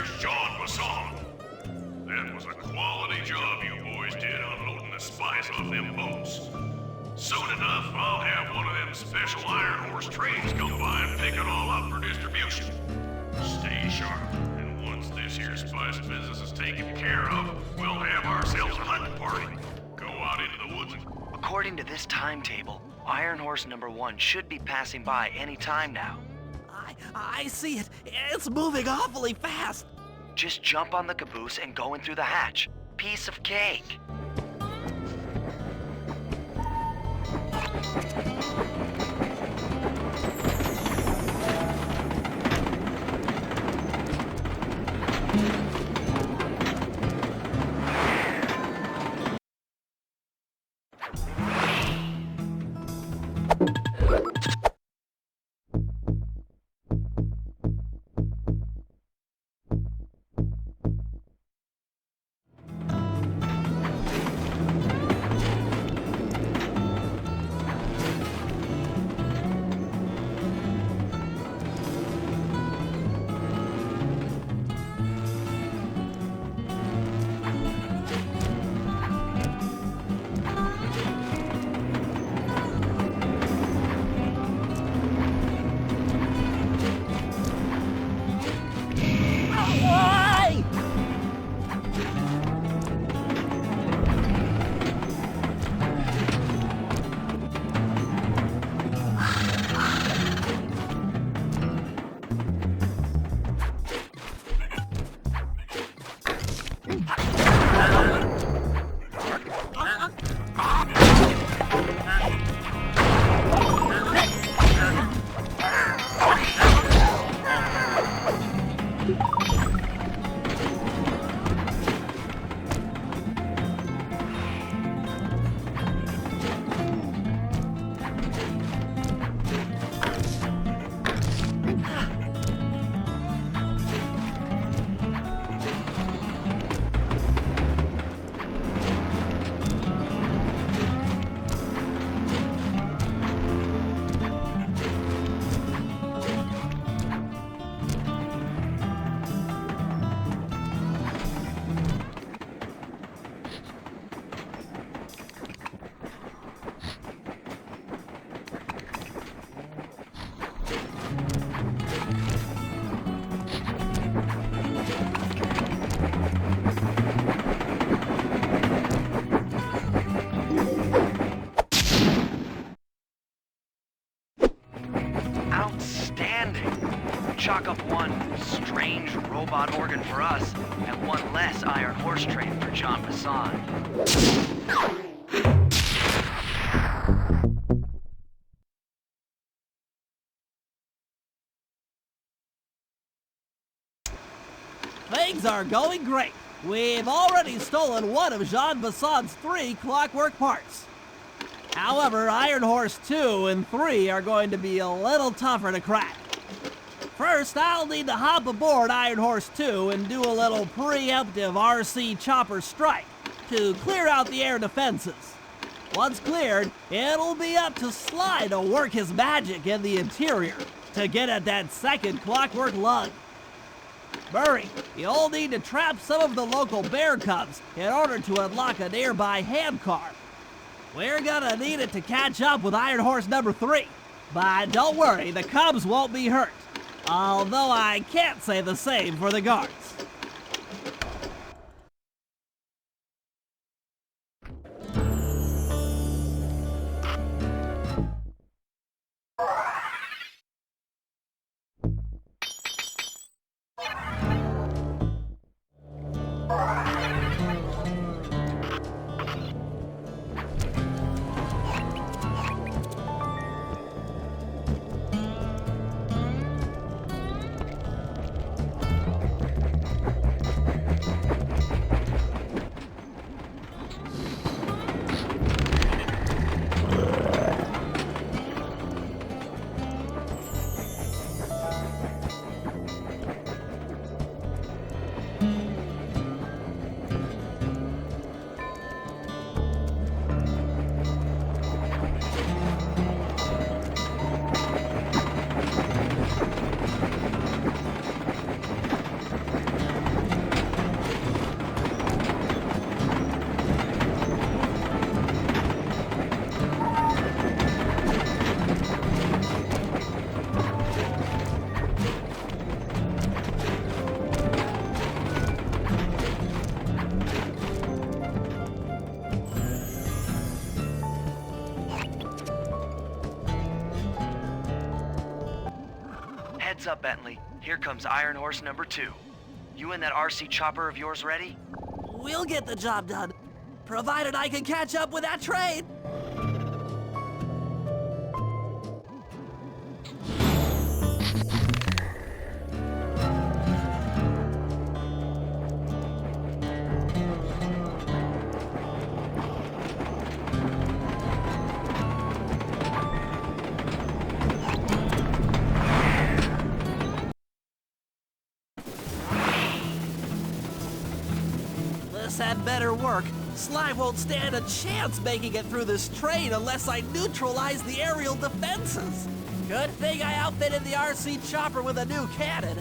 here's Sean Basson. That was a quality job you boys did unloading the spice off them boats. Soon enough, I'll have one of them special Iron Horse trains come by and pick it all up for distribution. Stay sharp, and once this here spice business is taken care of, we'll have ourselves a hunting party. Go out into the woods and... According to this timetable, Iron Horse number 1 should be passing by any time now. I see it. It's moving awfully fast. Just jump on the caboose and go in through the hatch. Piece of cake. Chalk up one strange robot organ for us, and one less Iron Horse train for John Basson. Things are going great. We've already stolen one of Jean Basson's 3 clockwork parts. However, Iron Horse 2 and 3 are going to be a little tougher to crack. First, I'll need to hop aboard Iron Horse 2 and do a little preemptive RC chopper strike to clear out the air defenses. Once cleared, it'll be up to Sly to work his magic in the interior to get at that second clockwork lug. Murray, you'll need to trap some of the local bear cubs in order to unlock a nearby handcar. We're gonna need it to catch up with Iron Horse number 3, but don't worry, the cubs won't be hurt. Although I can't say the same for the guards. Heads up, Bentley. Here comes Iron Horse number 2. You and that RC chopper of yours ready? We'll get the job done, provided I can catch up with that train. This had better work. Sly won't stand a chance making it through this train unless I neutralize the aerial defenses. Good thing I outfitted the RC chopper with a new cannon.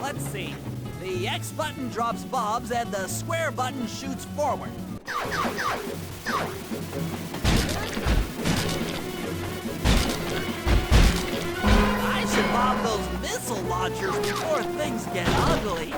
Let's see. The X button drops bombs and the square button shoots forward. I should bomb those missile launchers before things get ugly.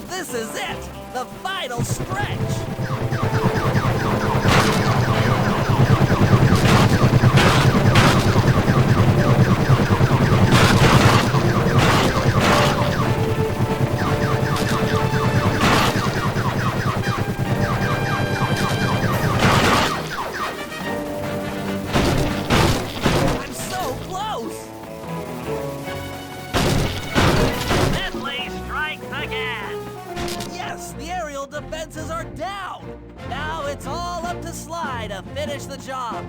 This is it! The final stretch! I'm so close! Bentley strikes again! Yes, the aerial defenses are down! Now it's all up to Sly to finish the job.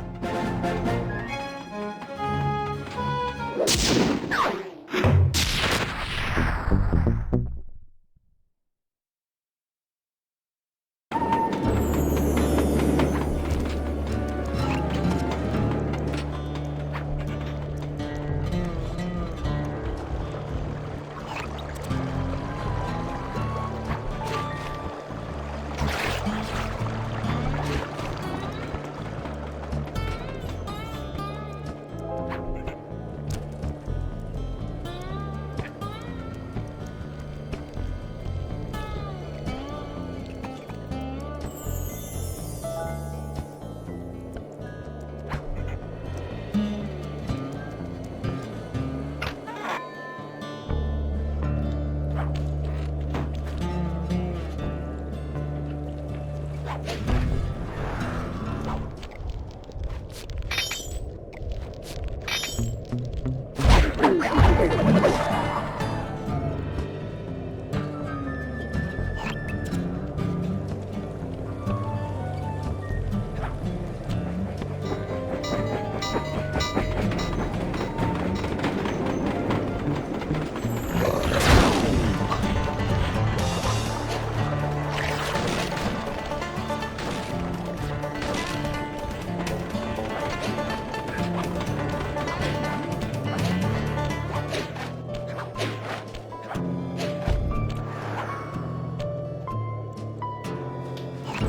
Sly,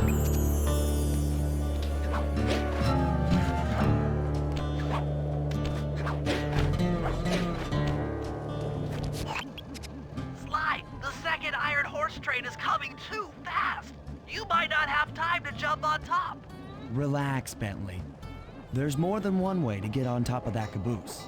the second iron horse train is coming too fast. You might not have time to jump on top. Relax, Bentley. There's more than one way to get on top of that caboose.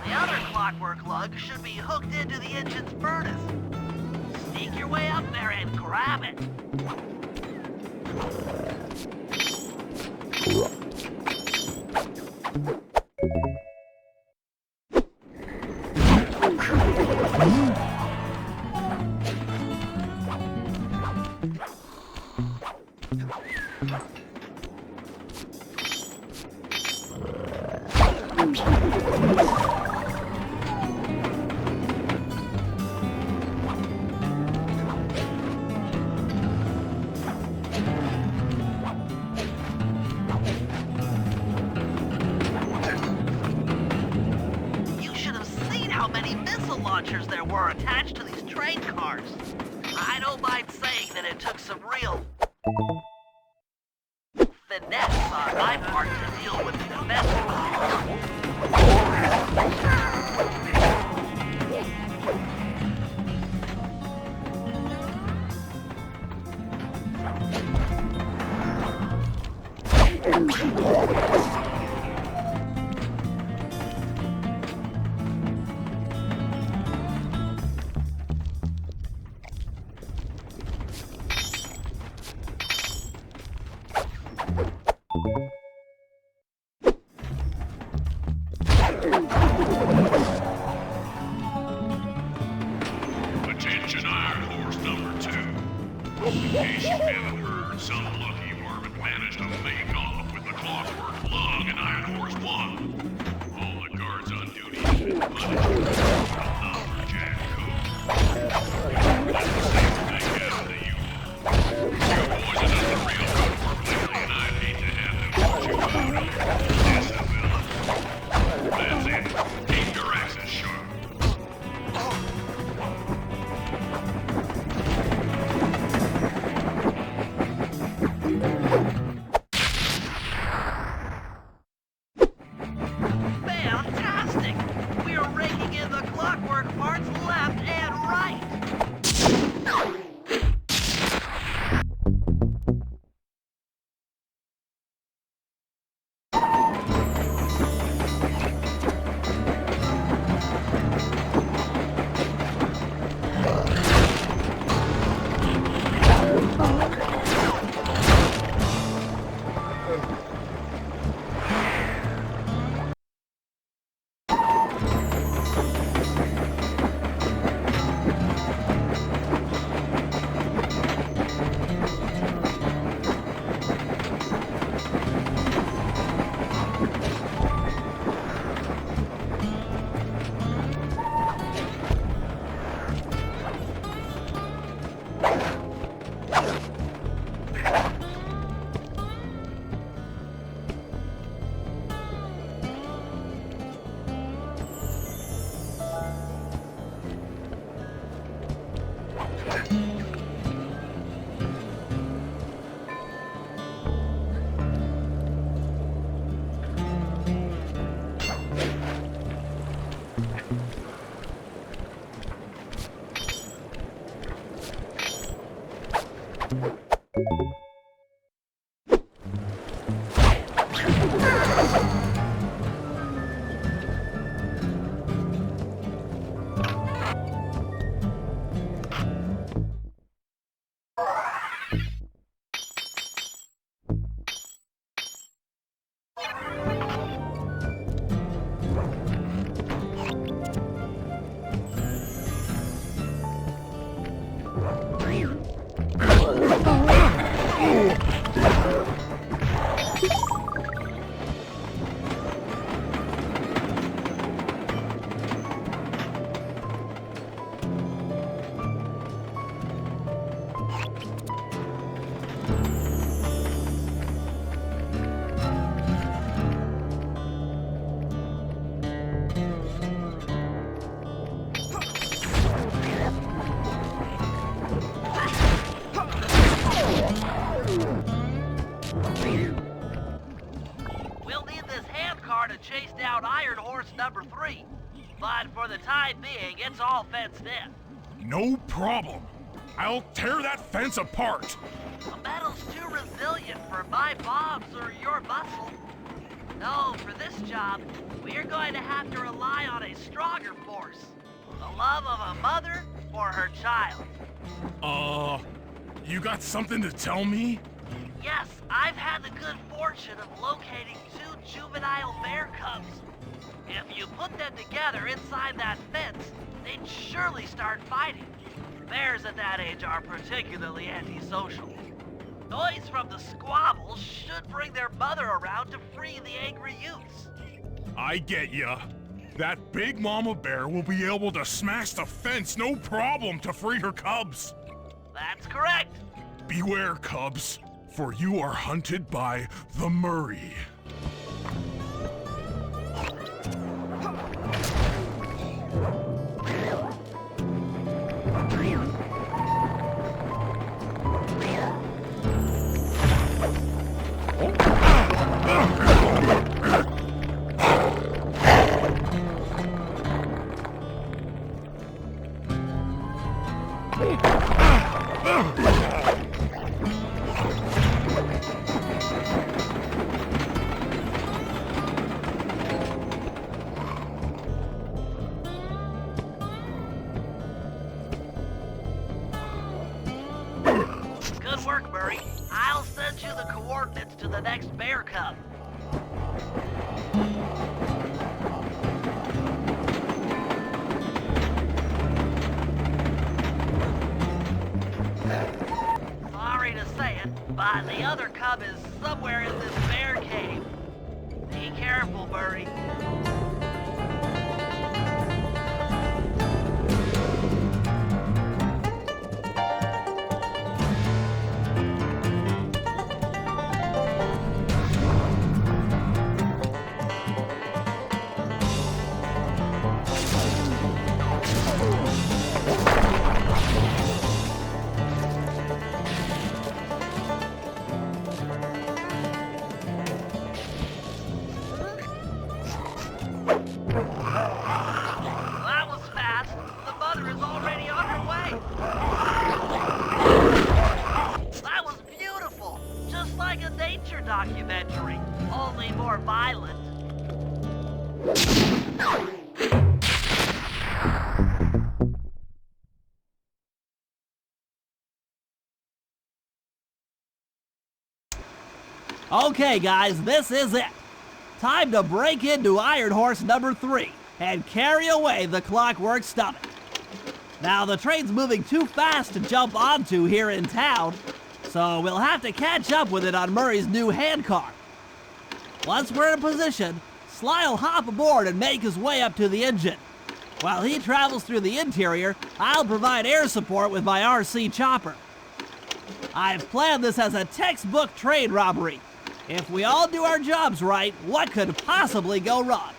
The other clockwork lug should be hooked into the engine's furnace. Sneak your way up there and grab it. How many missile launchers there were attached to these train cars. I don't mind saying that it took some real finesse on my part to deal with the defense. Attention Iron Horse number 2. In case you haven't heard, some lucky varmint managed to make off with the clockwork lug and Iron Horse 1. All the guards on duty have been punished. Lumberjack Coop. That's the same thing happened to you. You boys have done the real good work lately, and I'd hate to have them put you out on disability. That's it. Keep your axes sharp. Fantastic! We're raking in the clockwork parts left and right! to chase down Iron Horse number 3. But for the time being, it's all fenced in. No problem. I'll tear that fence apart. The metal's too resilient for my bombs or your muscle. No, for this job, we're going to have to rely on a stronger force. The love of a mother or her child. You got something to tell me? Yes, I've had the good fortune of locating 2 juvenile bear cubs. If you put them together inside that fence, they'd surely start fighting. Bears at that age are particularly antisocial. Noise from the squabbles should bring their mother around to free the angry youths. I get ya. That big mama bear will be able to smash the fence no problem to free her cubs. That's correct. Beware, cubs, for you are hunted by the Murray. Good work, Murray. I'll send you the coordinates to the next bear cub. Sorry to say it, but the other cub is somewhere in this bear cave. Be careful, Murray. That was fast. The mother is already on her way. That was beautiful. Just like a nature documentary, only more violent. Okay, guys, this is it. Time to break into Iron Horse number 3 and carry away the Clockwork Stomach. Now, the train's moving too fast to jump onto here in town, so we'll have to catch up with it on Murray's new handcar. Once we're in position, Sly will hop aboard and make his way up to the engine. While he travels through the interior, I'll provide air support with my RC chopper. I've planned this as a textbook train robbery. If we all do our jobs right, what could possibly go wrong?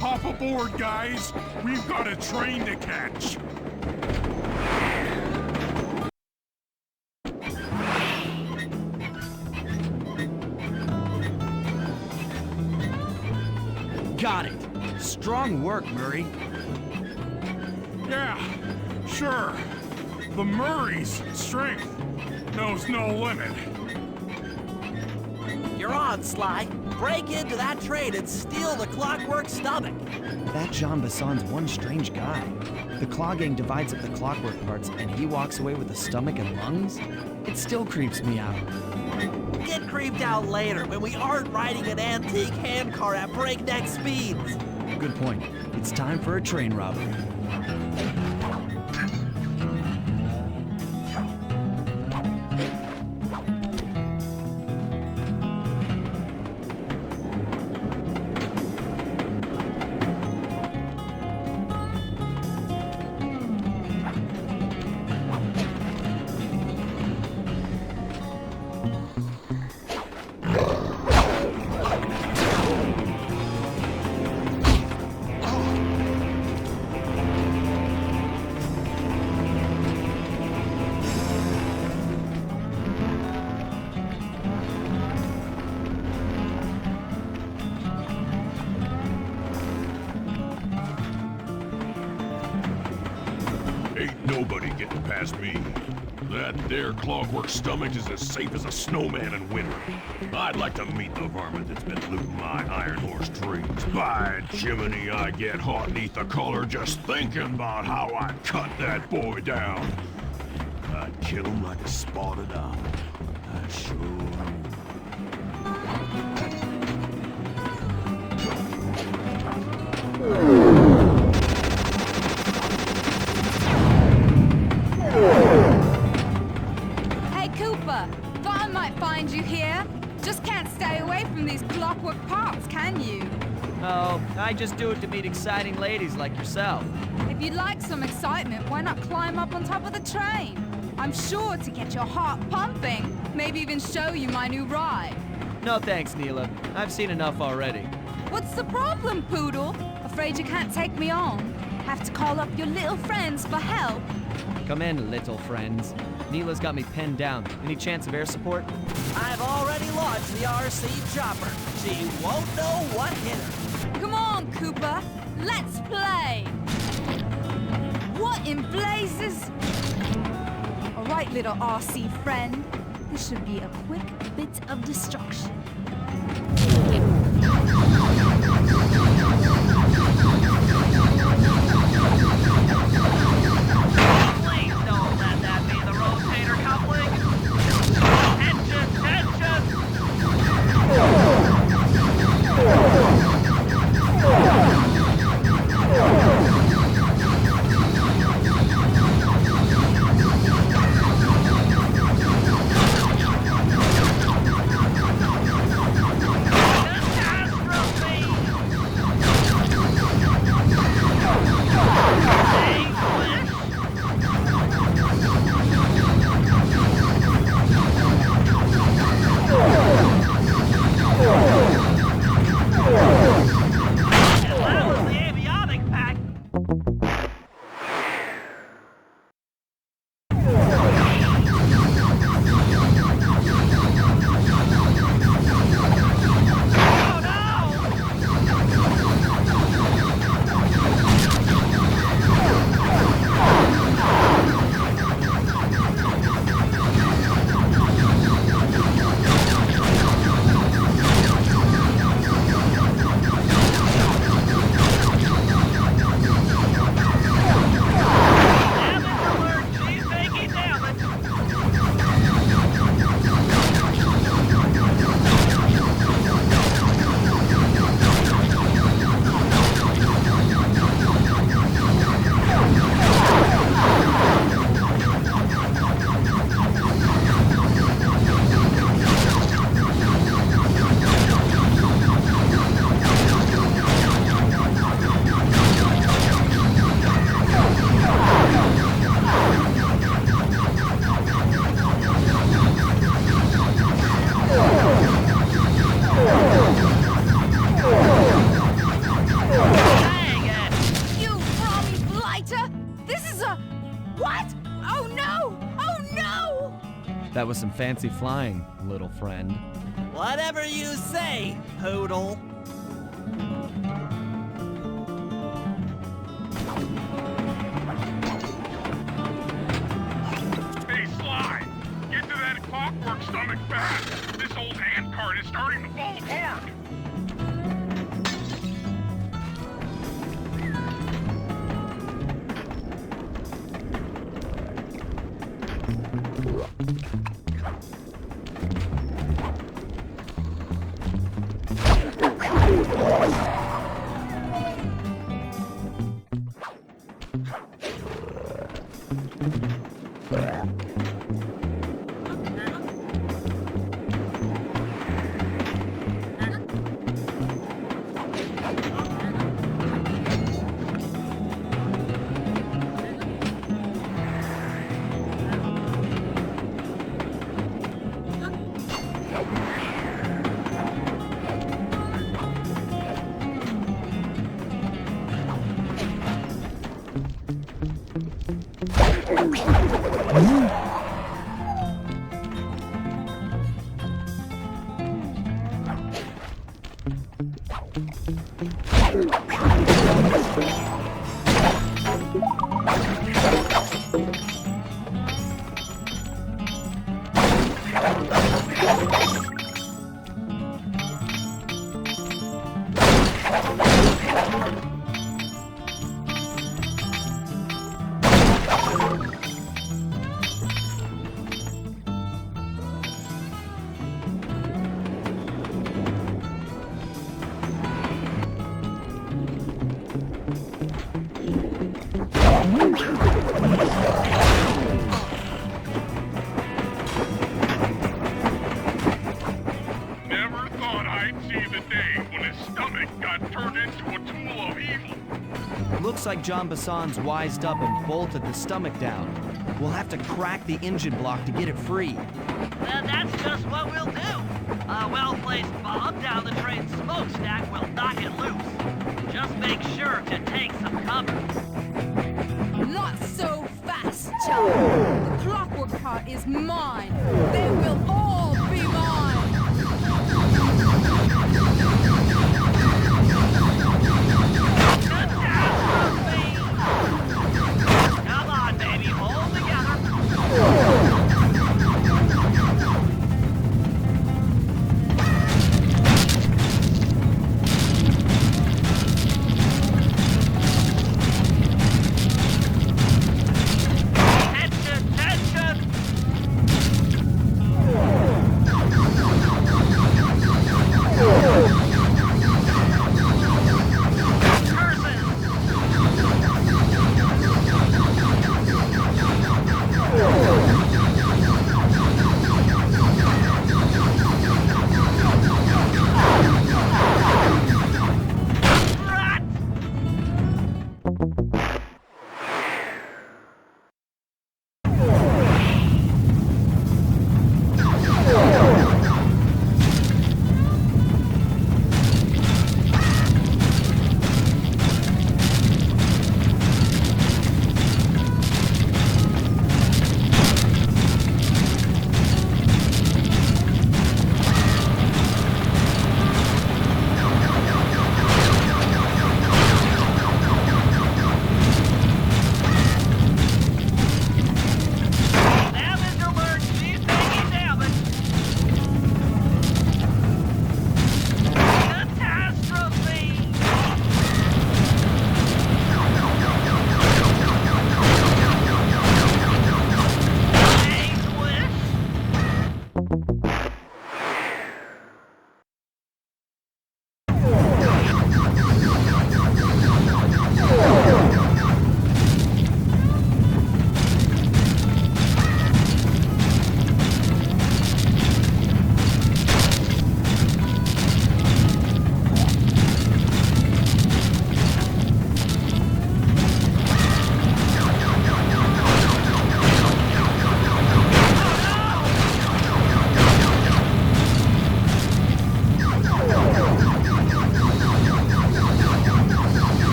Hop aboard, guys. We've got a train to catch. Got it. Strong work, Murray. Yeah, sure. The Murray's strength knows no limit. You're on, Sly. Break into that train and steal the Clockwork Stomach. That Jean Basson's one strange guy. The Claw Gang divides up the clockwork parts and he walks away with the stomach and lungs? It still creeps me out. Get creeped out later when we aren't riding an antique handcar at breakneck speeds. Good point. It's time for a train robbery. Ain't nobody getting past me. That there clockwork stomach is as safe as a snowman in winter. I'd like to meet the varmint that's been looting my iron horse trains. By Jiminy, I get hot neath the collar just thinking about how I'd cut that boy down. I'd kill him like a spotted owl. I sure would. Hey, Cooper. Thought I might find you here. Just can't stay away from these clockwork parts, can you? Oh, I just do it to meet exciting ladies like yourself. If you'd like some excitement, why not climb up on top of the train? I'm sure to get your heart pumping. Maybe even show you my new ride. No thanks, Neela. I've seen enough already. What's the problem, Poodle? Afraid you can't take me on? Have to call up your little friends for help? Come in, little friends. Neela's got me pinned down. Any chance of air support? I've already launched the RC chopper. She won't know what hit her. Come on, Cooper. Let's play. What in blazes? All right, little RC friend. This should be a quick bit of destruction. Please don't let that be the rotator coupling. Tension, tension. That was the avionics pack. Oh no! Damage alert, Chief Fakey damage. Dang it! You froggy blighter! This is a... What? Oh no! Oh no! That was some fancy flying, little friend. Whatever you say, Poodle. Hey, Sly! Get to that clockwork stomach fast! This old ant cart is starting to fall apart! Never thought I'd see the day when his stomach got turned into a tool of evil. Looks like John Bassan's wised up and bolted the stomach down. We'll have to crack the engine block to get it free. Then that's just what we'll do. A well-placed bomb down the train's smokestack will knock it loose. Just make sure to take some cover. Not so fast, child. The clockwork cart is mine. They will all be mine. Catastrophe! Come on, baby, hold together. Tension, tension! Damage alert! She's taking damage! Catastrophe! Make wish!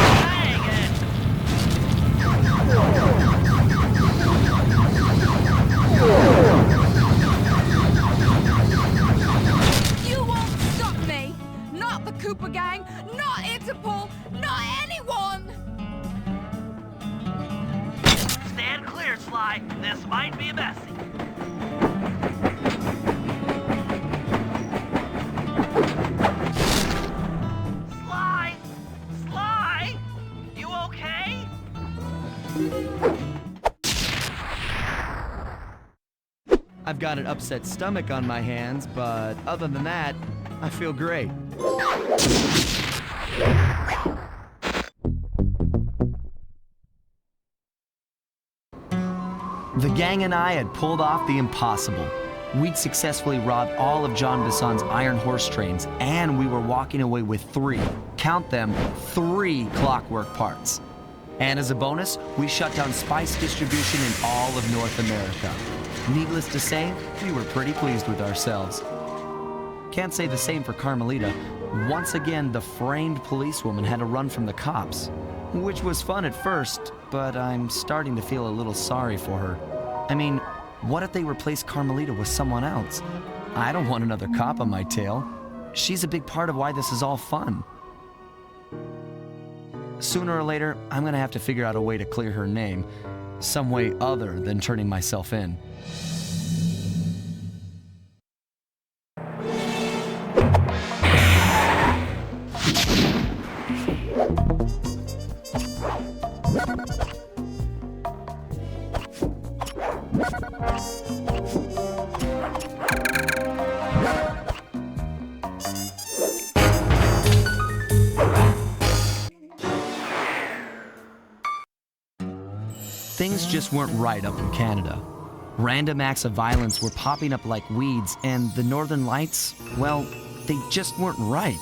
Dang it! You won't stop me. Not the Cooper gang, not Interpol, not anyone. Stand clear, Sly. This might be messy. Sly! Sly! You okay? I've got an upset stomach on my hands, but other than that, I feel great. The gang and I had pulled off the impossible. We'd successfully robbed all of John Bassan's iron horse trains, and we were walking away with count them, 3 clockwork parts. And as a bonus, we shut down spice distribution in all of North America. Needless to say, we were pretty pleased with ourselves. Can't say the same for Carmelita. Once again, the framed policewoman had to run from the cops, which was fun at first, but I'm starting to feel a little sorry for her. I mean, what if they replaced Carmelita with someone else? I don't want another cop on my tail. She's a big part of why this is all fun. Sooner or later, I'm gonna have to figure out a way to clear her name, some way other than turning myself in. Things just weren't right up in Canada. Random acts of violence were popping up like weeds, and the Northern Lights, well, they just weren't right.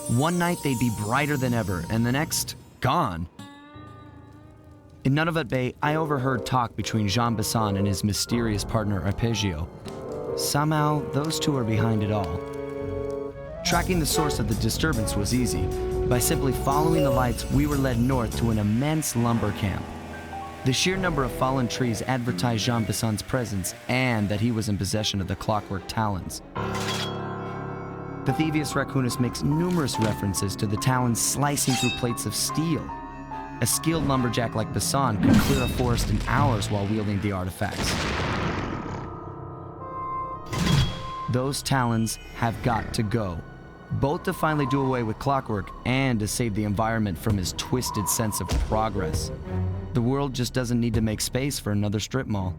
One night they'd be brighter than ever, and the next, gone. In Nunavut Bay, I overheard talk between Jean Bisson and his mysterious partner Arpeggio. Somehow, those two are behind it all. Tracking the source of the disturbance was easy. By simply following the lights, we were led north to an immense lumber camp. The sheer number of fallen trees advertised Jean Bisson's presence and that he was in possession of the clockwork talons. Bathybius raccoonus makes numerous references to the talons slicing through plates of steel. A skilled lumberjack like Bisson could clear a forest in hours while wielding the artifacts. Those talons have got to go, both to finally do away with clockwork and to save the environment from his twisted sense of progress. The world just doesn't need to make space for another strip mall.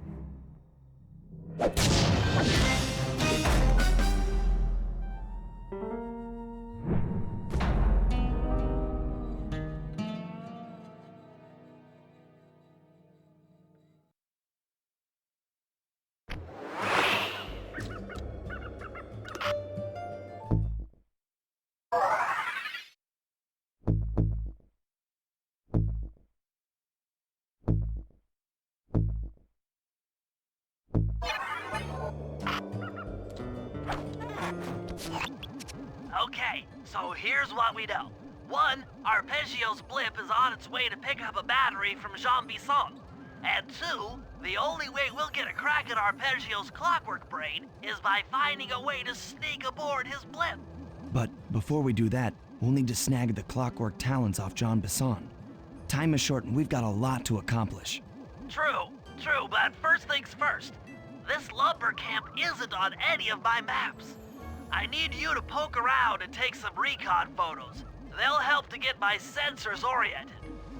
Okay, so here's what we know. 1, Arpeggio's blimp is on its way to pick up a battery from Jean Bisson. And 2, the only way we'll get a crack at Arpeggio's clockwork brain is by finding a way to sneak aboard his blimp. But before we do that, we'll need to snag the clockwork talons off Jean Bisson. Time is short and we've got a lot to accomplish. True, but first things first. This lumber camp isn't on any of my maps. I need you to poke around and take some recon photos. They'll help to get my sensors oriented.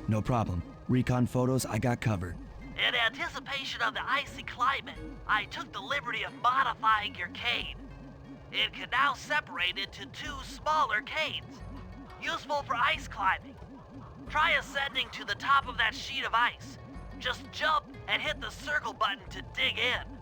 No problem. Recon photos I got covered. In anticipation of the icy climate, I took the liberty of modifying your cane. It can now separate into 2 smaller canes, useful for ice climbing. Try ascending to the top of that sheet of ice. Just jump and hit the circle button to dig in.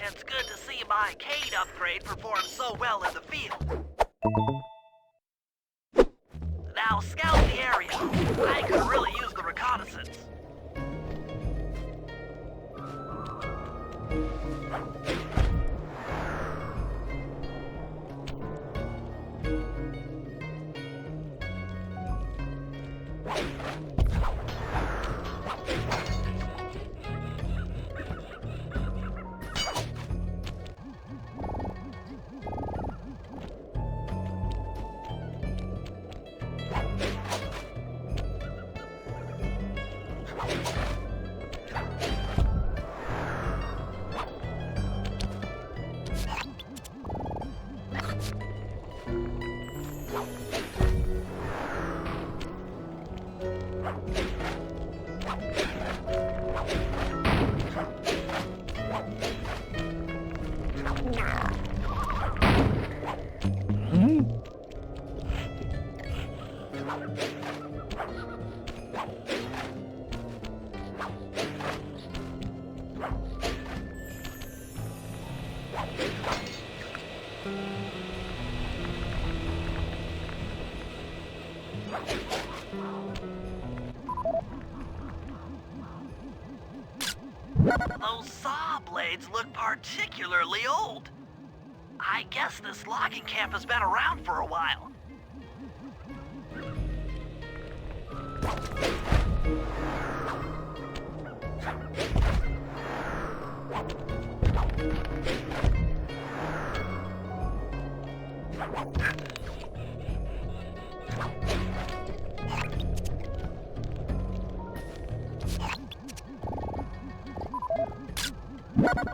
It's good to see my arcade upgrade perform so well in the field. Now scout the area. I could really use the reconnaissance. Those saw blades look particularly old. I guess this logging camp has been around for a while.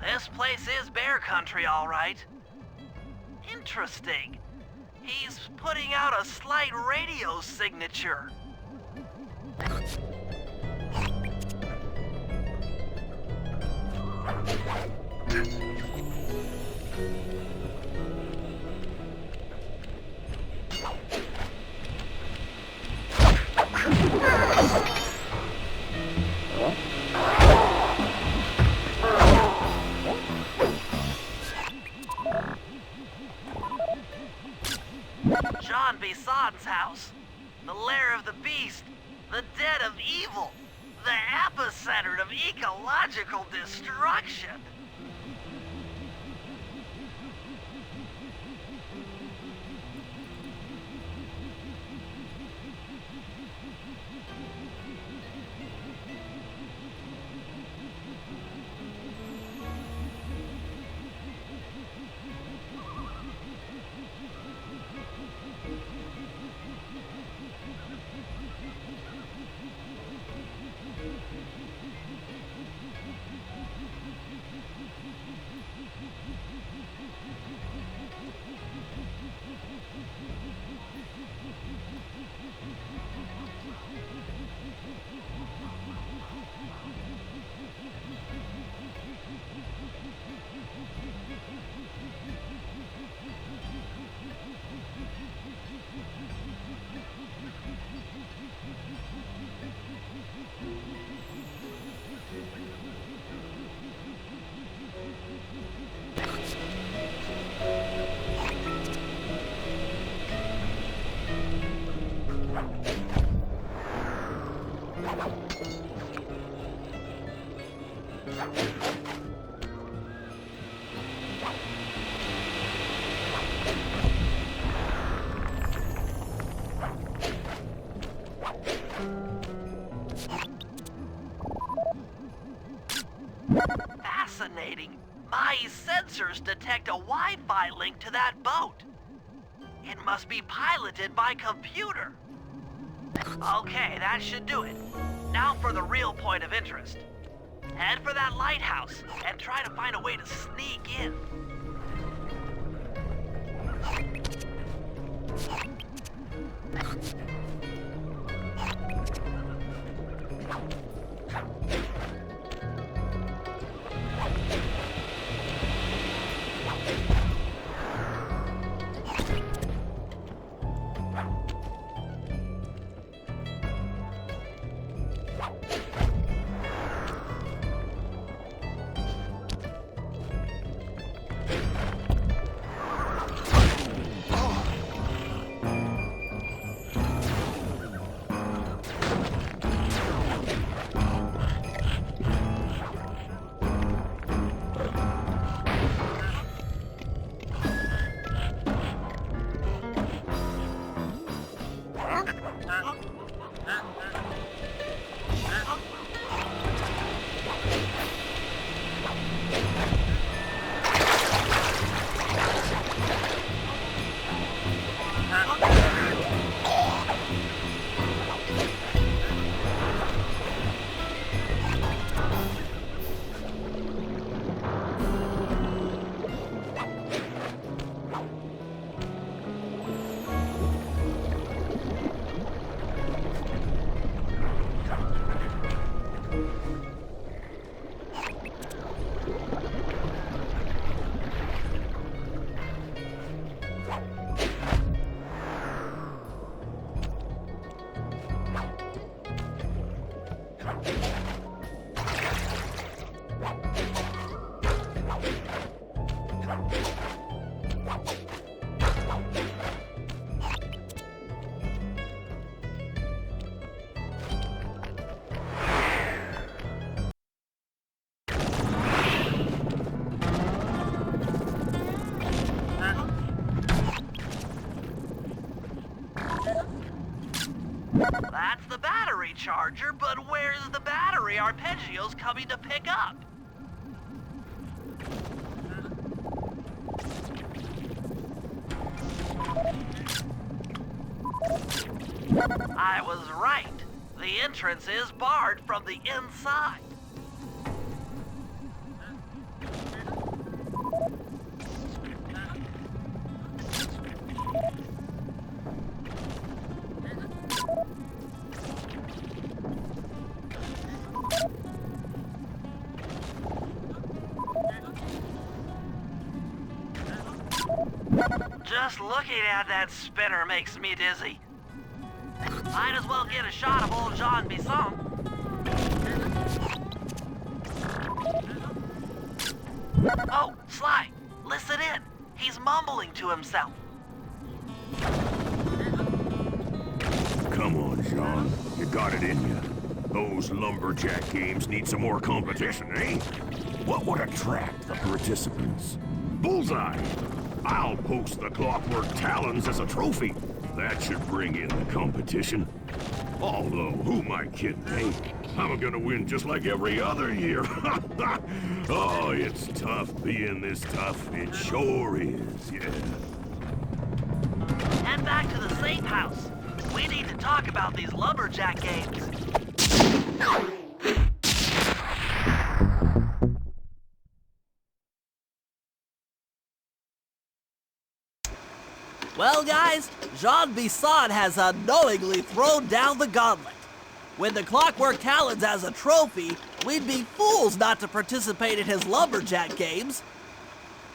This place is bear country, all right. Interesting. He's putting out a slight radio signature. John Bison's house. The lair of the beast. The den of evil. The epicenter of ecological destruction. Fascinating. My sensors detect a Wi-Fi link to that boat. It must be piloted by computer. Okay, that should do it. Now for the real point of interest. Head for that lighthouse and try to find a way to sneak in. charger, but where's the battery Arpeggio's coming to pick up? I was right. The entrance is barred from the inside. Just looking at that spinner makes me dizzy. Might as well get a shot of old Jean Bisson. Oh, Sly, listen in. He's mumbling to himself. Come on, Jean. You got it in you. Those lumberjack games need some more competition, eh? What would attract the participants? Bullseye! I'll post the clockwork talons as a trophy. That should bring in the competition. Although, who am I kidding, eh? I'm gonna win just like every other year. Oh, it's tough being this tough. It sure is, yeah. Head back to the safe house. We need to talk about these lumberjack games. Well, guys, Jean Bisson has unknowingly thrown down the gauntlet. With the clockwork talons as a trophy, we'd be fools not to participate in his lumberjack games.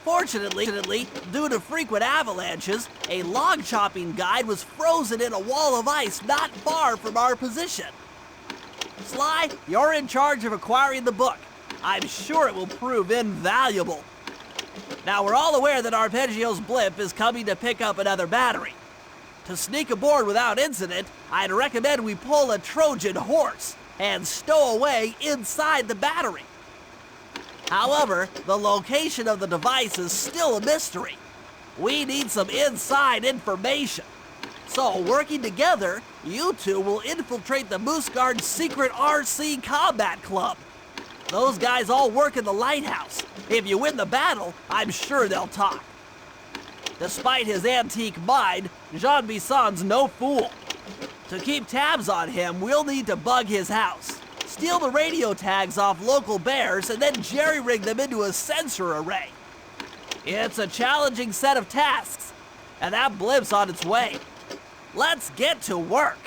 Fortunately, due to frequent avalanches, a log chopping guide was frozen in a wall of ice not far from our position. Sly, you're in charge of acquiring the book. I'm sure it will prove invaluable. Now, we're all aware that Arpeggio's blimp is coming to pick up another battery. To sneak aboard without incident, I'd recommend we pull a Trojan horse and stow away inside the battery. However, the location of the device is still a mystery. We need some inside information. So, working together, you two will infiltrate the Moose Guard's secret RC combat club. Those guys all work in the lighthouse. If you win the battle, I'm sure they'll talk. Despite his antique mind, Jean Bisson's no fool. To keep tabs on him, we'll need to bug his house, steal the radio tags off local bears, and then jerry-rig them into a sensor array. It's a challenging set of tasks, and that blimp's on its way. Let's get to work.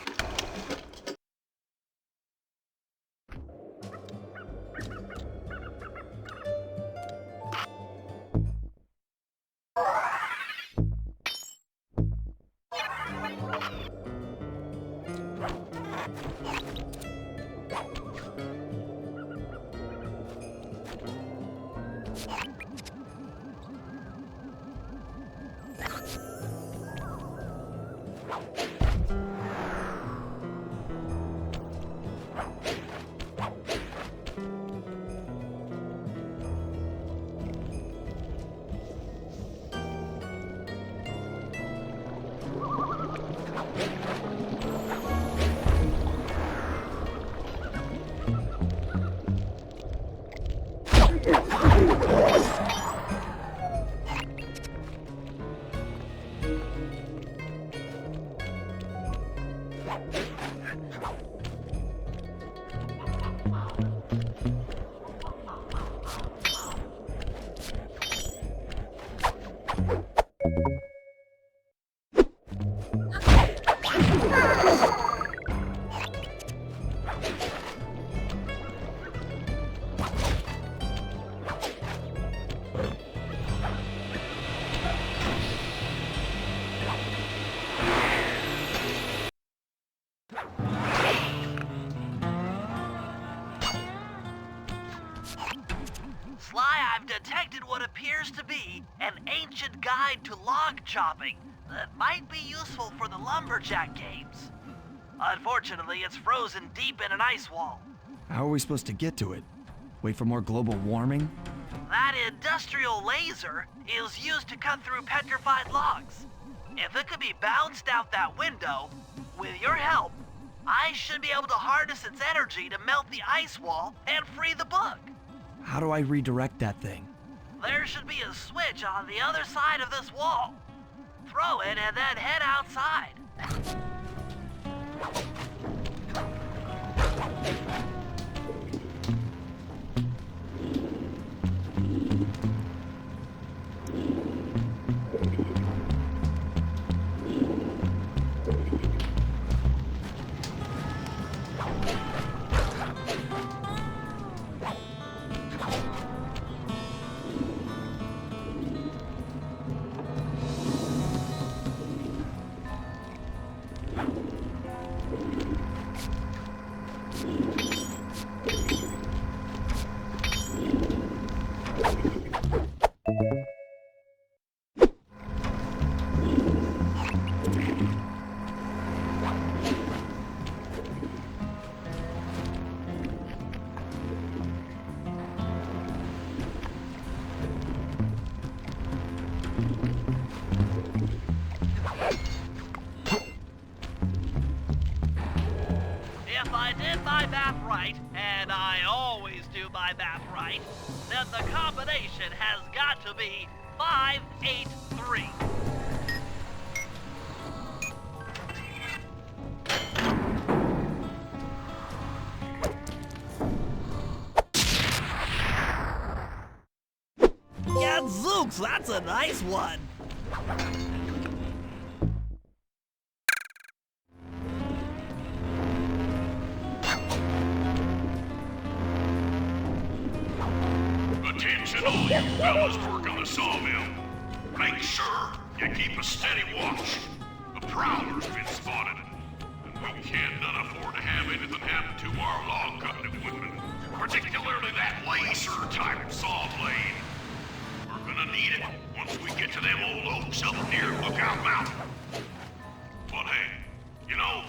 Sly, I've detected what appears to be an ancient guide to log chopping that might be useful for the lumberjack games. Unfortunately, it's frozen deep in an ice wall. How are we supposed to get to it? Wait for more global warming? That industrial laser is used to cut through petrified logs. If it could be bounced out that window, with your help, I should be able to harness its energy to melt the ice wall and free the book. How do I redirect that thing? There should be a switch on the other side of this wall. Throw it and then head outside. If I did my math right, and I always do my math right, then the combination has got to be 583. Gadzooks, that's a nice one. Attention all you fellas working the sawmill. Make sure you keep a steady watch. A prowler's been spotted, and we cannot afford to have anything happen to our log cutting equipment, particularly that laser-type saw blade. We're gonna need it once we get to them old oaks up near Lookout Mountain. But hey, you know,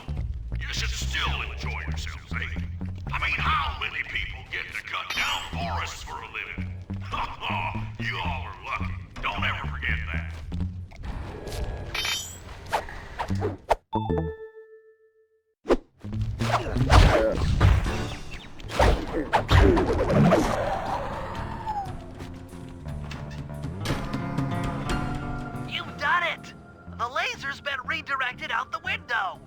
you should still enjoy yourselves, eh? I mean, how many people get to cut down forests for a living? Ha ha! You all are lucky. Don't ever forget that. You've done it! The laser's been redirected out the window.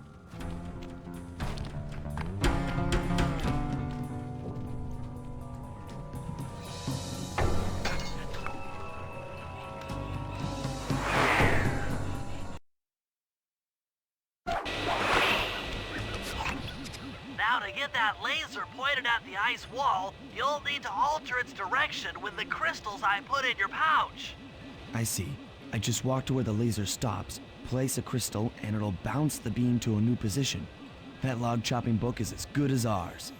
Now to get that laser pointed at the ice wall, you'll need to alter its direction with the crystals I put in your pouch. I see. I just walk to where the laser stops, place a crystal, and it'll bounce the beam to a new position. That log chopping book is as good as ours.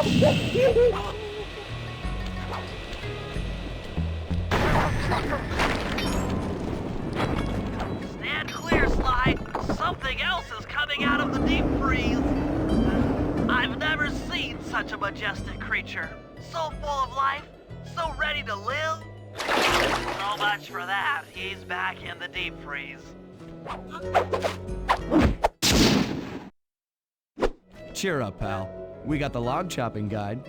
Stand clear, Sly. Something else is coming out of the deep freeze. I've never seen such a majestic creature. So full of life, so ready to live. So much for that. He's back in the deep freeze. Cheer up, pal. We got the log chopping guide.